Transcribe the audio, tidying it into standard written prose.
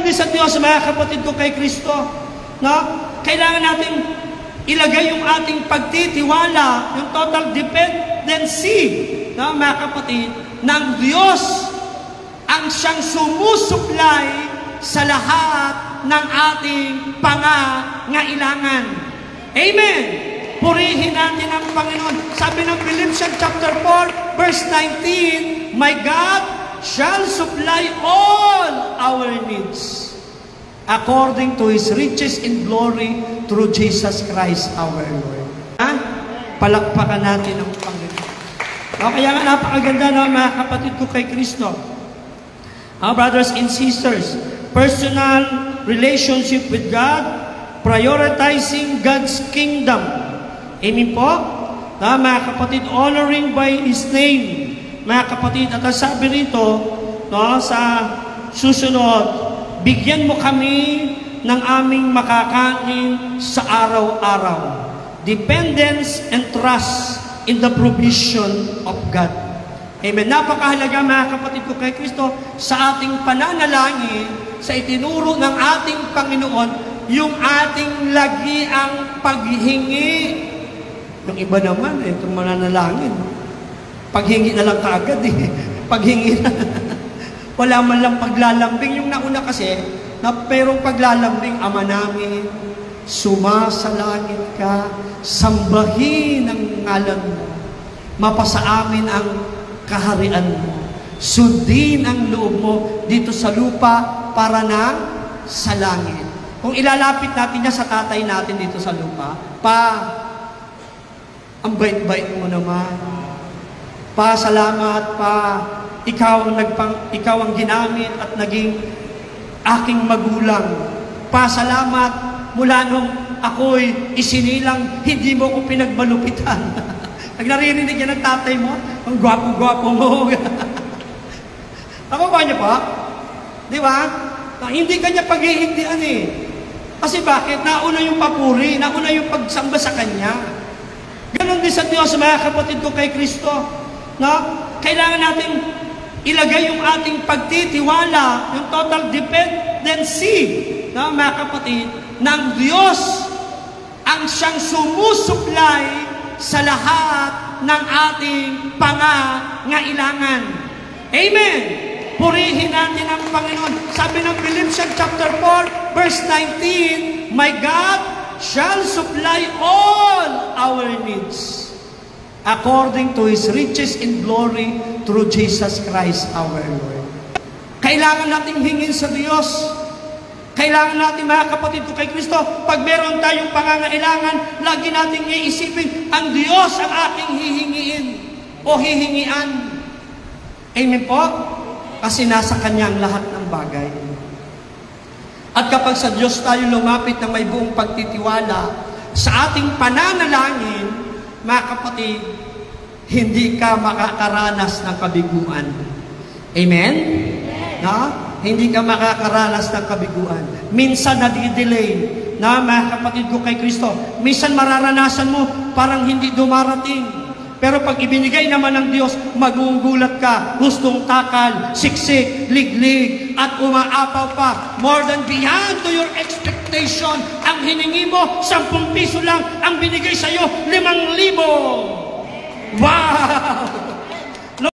din sa Diyos, mga kapatid ko kay Kristo, no? Kailangan natin ilagay yung ating pagtitiwala, yung total dependency, no, mga kapatid, ng Diyos ang siyang sumusuplay sa lahat ng ating pangangailangan. Amen! Purihin natin ang Panginoon. Sabi ng Philippians chapter 4, verse 19, My God shall supply all our needs according to His riches in glory through Jesus Christ our Lord. Ha? Palakpakan natin ang Panginoon. Kaya nga napakaganda na mga kapatid ko kay Kristo. Brothers and sisters, personal relationship with God, prioritizing God's kingdom. Amen po? Mga kapatid, honoring by His name. Mga kapatid, at sabi rito, no, sa susunod, bigyan mo kami ng aming makakain sa araw-araw. Dependence and trust in the provision of God. Amen. Napakahalaga mga kapatid ko kay Kristo sa ating pananalangin, sa itinuro ng ating Panginoon, yung ating lagiang paghingi. Yung iba naman, itong mananalangin, paghingi na lang kaagad paghingi na. Wala man lang paglalambing. Yung nauna kasi, na perong paglalambing, Ama namin, sumasalangit ka, sambahin ang ngalan mo, mapasa amin ang kaharian mo, sundin ang loob mo dito sa lupa para na sa langit. Kung ilalapit natin niya sa tatay natin dito sa lupa, ang bait-bait mo naman. Salamat ikaw ang ginamit at naging aking magulang. Salamat mula nung ako'y isinilang, hindi mo ko pinagmalupitan. Pag naririnig yan ng tatay mo, ang gwapo-gwapo mo. Nakuha niyo pa? Di ba? Hindi kanya paghihindihan Kasi bakit? Nauna yung papuri, nauna yung pagsamba sa Kanya. Ganon din sa Diyos, mga kapatid ko kay Kristo. No? Kailangan natin ilagay yung ating pagtitiwala, yung total dependency, no, mga kapatid, ng Diyos ang siyang sumusuplay sa lahat ng ating pangangailangan. Amen! Purihin natin ang Panginoon. Sabi ng Philippians chapter 4, verse 19, My God shall supply all our needs according to His riches in glory through Jesus Christ our Lord. Kailangan nating hingin sa Diyos. Kailangan natin, mga kapatid ko kay Kristo, pag meron tayong pangangailangan, lagi nating iisipin, ang Diyos ang aking hihingiin o hihingian. Amen po? Kasi nasa Kanya ang lahat ng bagay. At kapag sa Diyos tayo lumapit na may buong pagtitiwala sa ating pananalangin, mga kapatid, hindi ka makakaranas ng kabiguan. Amen? Na? Hindi ka makakaranas ng kabiguan. Minsan nadidelay na, mga kapatid ko kay Kristo. Minsan mararanasan mo parang hindi dumarating. Pero pag ibinigay naman ng Diyos, magugulat ka, hustong takal, siksik, liglig, at umaapaw pa. More than beyond to your expectation. Ang hiningi mo, 10 piso lang. Ang binigay sa'yo, 5,000. Wow!